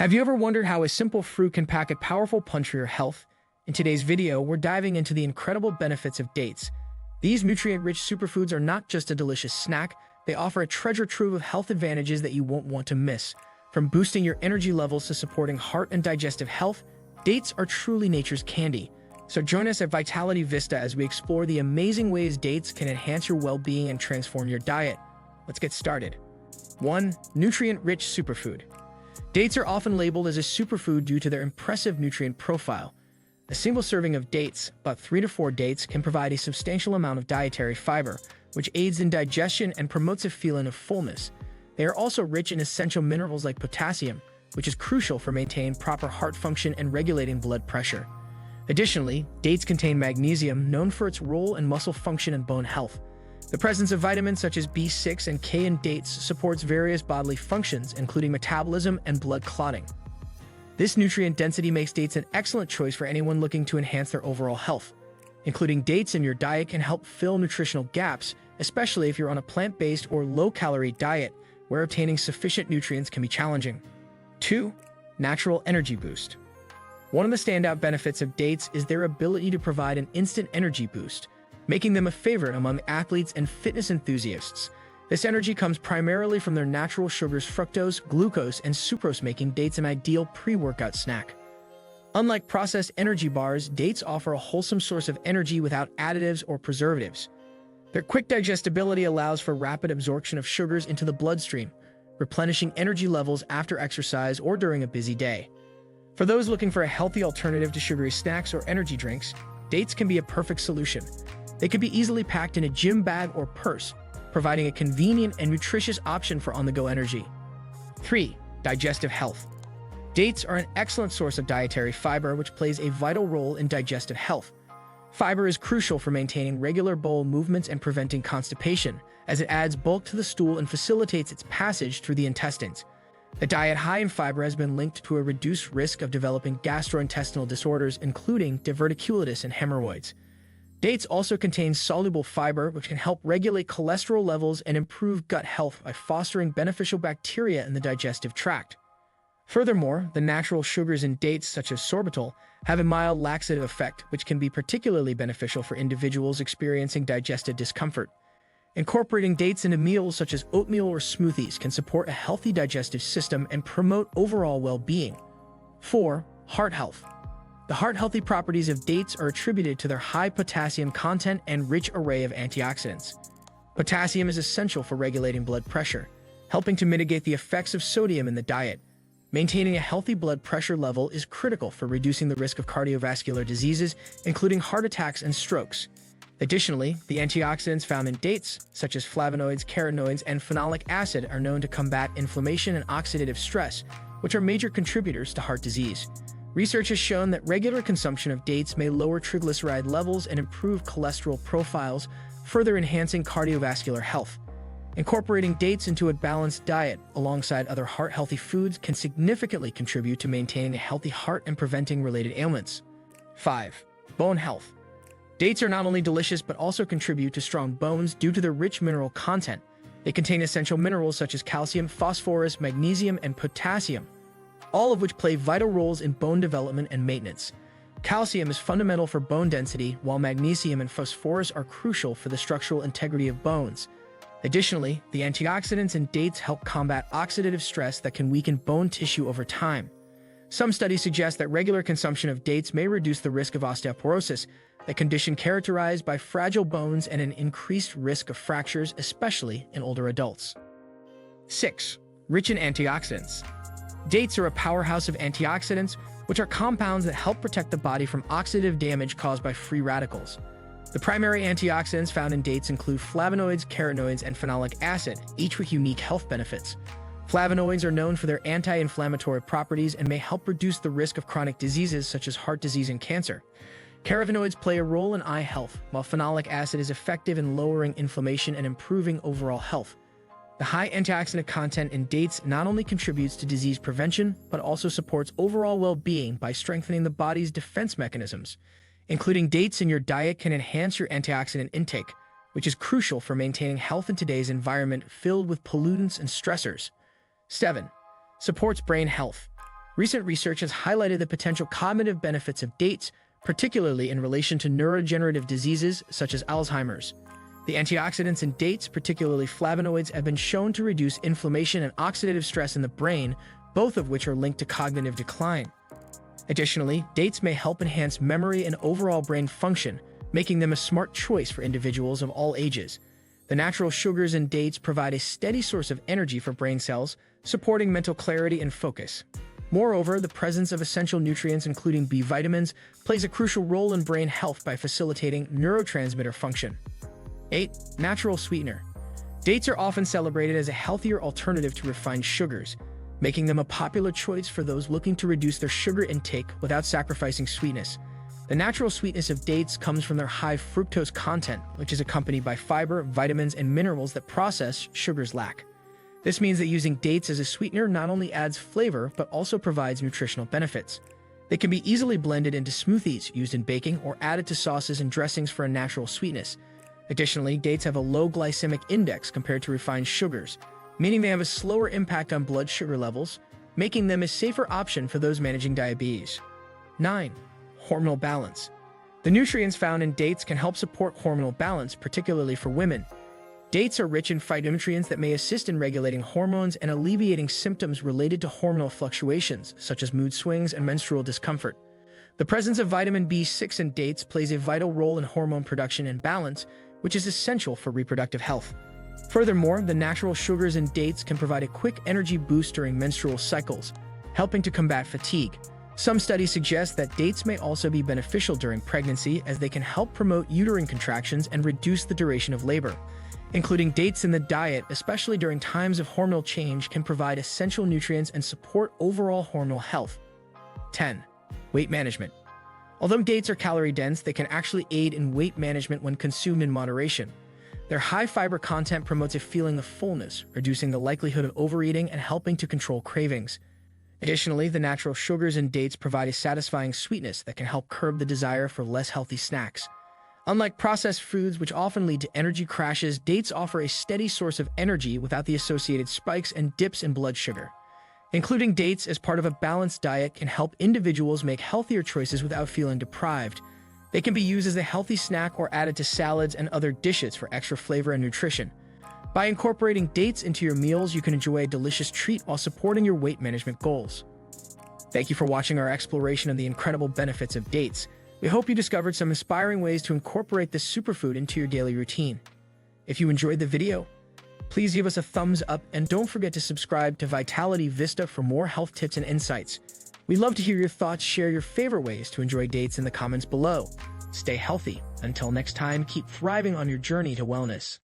Have you ever wondered how a simple fruit can pack a powerful punch for your health? In today's video, we're diving into the incredible benefits of dates. These nutrient-rich superfoods are not just a delicious snack, they offer a treasure trove of health advantages that you won't want to miss. From boosting your energy levels to supporting heart and digestive health, dates are truly nature's candy. So join us at VitalityVista as we explore the amazing ways dates can enhance your well-being and transform your diet. Let's get started. 1. Nutrient-rich superfood. Dates are often labeled as a superfood due to their impressive nutrient profile. A single serving of dates, about 3 to 4 dates, can provide a substantial amount of dietary fiber, which aids in digestion and promotes a feeling of fullness. They are also rich in essential minerals like potassium, which is crucial for maintaining proper heart function and regulating blood pressure. Additionally, dates contain magnesium, known for its role in muscle function and bone health. The presence of vitamins such as B6 and K in dates supports various bodily functions, including metabolism and blood clotting. This nutrient density makes dates an excellent choice for anyone looking to enhance their overall health. Including dates in your diet can help fill nutritional gaps, especially if you're on a plant-based or low-calorie diet, where obtaining sufficient nutrients can be challenging. 2. Natural energy boost. One of the standout benefits of dates is their ability to provide an instant energy boost, making them a favorite among athletes and fitness enthusiasts. This energy comes primarily from their natural sugars fructose, glucose, and sucrose, making dates an ideal pre-workout snack. Unlike processed energy bars, dates offer a wholesome source of energy without additives or preservatives. Their quick digestibility allows for rapid absorption of sugars into the bloodstream, replenishing energy levels after exercise or during a busy day. For those looking for a healthy alternative to sugary snacks or energy drinks, dates can be a perfect solution. They can be easily packed in a gym bag or purse, providing a convenient and nutritious option for on-the-go energy. 3. Digestive health. Dates are an excellent source of dietary fiber, which plays a vital role in digestive health. Fiber is crucial for maintaining regular bowel movements and preventing constipation, as it adds bulk to the stool and facilitates its passage through the intestines. A diet high in fiber has been linked to a reduced risk of developing gastrointestinal disorders, including diverticulitis and hemorrhoids. Dates also contain soluble fiber, which can help regulate cholesterol levels and improve gut health by fostering beneficial bacteria in the digestive tract. Furthermore, the natural sugars in dates, such as sorbitol, have a mild laxative effect, which can be particularly beneficial for individuals experiencing digestive discomfort. Incorporating dates into meals such as oatmeal or smoothies can support a healthy digestive system and promote overall well-being. 4. Heart health. The heart-healthy properties of dates are attributed to their high potassium content and rich array of antioxidants. Potassium is essential for regulating blood pressure, helping to mitigate the effects of sodium in the diet. Maintaining a healthy blood pressure level is critical for reducing the risk of cardiovascular diseases, including heart attacks and strokes. Additionally, the antioxidants found in dates, such as flavonoids, carotenoids, and phenolic acid, are known to combat inflammation and oxidative stress, which are major contributors to heart disease. Research has shown that regular consumption of dates may lower triglyceride levels and improve cholesterol profiles, further enhancing cardiovascular health. Incorporating dates into a balanced diet alongside other heart-healthy foods can significantly contribute to maintaining a healthy heart and preventing related ailments. 5. Bone health. Dates are not only delicious but also contribute to strong bones due to their rich mineral content. They contain essential minerals such as calcium, phosphorus, magnesium, and potassium, all of which play vital roles in bone development and maintenance. Calcium is fundamental for bone density, while magnesium and phosphorus are crucial for the structural integrity of bones. Additionally, the antioxidants in dates help combat oxidative stress that can weaken bone tissue over time. Some studies suggest that regular consumption of dates may reduce the risk of osteoporosis, a condition characterized by fragile bones and an increased risk of fractures, especially in older adults. 6. Rich in antioxidants. Dates are a powerhouse of antioxidants, which are compounds that help protect the body from oxidative damage caused by free radicals. The primary antioxidants found in dates include flavonoids, carotenoids, and phenolic acid, each with unique health benefits. Flavonoids are known for their anti-inflammatory properties and may help reduce the risk of chronic diseases such as heart disease and cancer. Carotenoids play a role in eye health, while phenolic acid is effective in lowering inflammation and improving overall health. The high antioxidant content in dates not only contributes to disease prevention, but also supports overall well-being by strengthening the body's defense mechanisms. Including dates in your diet can enhance your antioxidant intake, which is crucial for maintaining health in today's environment filled with pollutants and stressors. 7. Supports brain health. Recent research has highlighted the potential cognitive benefits of dates, particularly in relation to neurodegenerative diseases such as Alzheimer's. The antioxidants in dates, particularly flavonoids, have been shown to reduce inflammation and oxidative stress in the brain, both of which are linked to cognitive decline. Additionally, dates may help enhance memory and overall brain function, making them a smart choice for individuals of all ages. The natural sugars in dates provide a steady source of energy for brain cells, supporting mental clarity and focus. Moreover, the presence of essential nutrients including B vitamins plays a crucial role in brain health by facilitating neurotransmitter function. 8. Natural sweetener. Dates are often celebrated as a healthier alternative to refined sugars, making them a popular choice for those looking to reduce their sugar intake without sacrificing sweetness. The natural sweetness of dates comes from their high fructose content, which is accompanied by fiber, vitamins, and minerals that processed sugars lack. This means that using dates as a sweetener not only adds flavor, but also provides nutritional benefits. They can be easily blended into smoothies, used in baking, or added to sauces and dressings for a natural sweetness. Additionally, dates have a low glycemic index compared to refined sugars, meaning they have a slower impact on blood sugar levels, making them a safer option for those managing diabetes. 9. Hormonal balance. The nutrients found in dates can help support hormonal balance, particularly for women. Dates are rich in phytonutrients that may assist in regulating hormones and alleviating symptoms related to hormonal fluctuations, such as mood swings and menstrual discomfort. The presence of vitamin B6 in dates plays a vital role in hormone production and balance, which is essential for reproductive health. Furthermore, the natural sugars in dates can provide a quick energy boost during menstrual cycles, helping to combat fatigue. Some studies suggest that dates may also be beneficial during pregnancy, as they can help promote uterine contractions and reduce the duration of labor. Including dates in the diet, especially during times of hormonal change, can provide essential nutrients and support overall hormonal health. 10. Weight management. Although dates are calorie-dense, they can actually aid in weight management when consumed in moderation. Their high fiber content promotes a feeling of fullness, reducing the likelihood of overeating and helping to control cravings. Additionally, the natural sugars in dates provide a satisfying sweetness that can help curb the desire for less healthy snacks. Unlike processed foods, which often lead to energy crashes, dates offer a steady source of energy without the associated spikes and dips in blood sugar. Including dates as part of a balanced diet can help individuals make healthier choices without feeling deprived. They can be used as a healthy snack or added to salads and other dishes for extra flavor and nutrition. By incorporating dates into your meals, you can enjoy a delicious treat while supporting your weight management goals. Thank you for watching our exploration of the incredible benefits of dates. We hope you discovered some inspiring ways to incorporate this superfood into your daily routine. If you enjoyed the video, please give us a thumbs up and don't forget to subscribe to VitalityVista for more health tips and insights. We'd love to hear your thoughts. Share your favorite ways to enjoy dates in the comments below. Stay healthy. Until next time, keep thriving on your journey to wellness.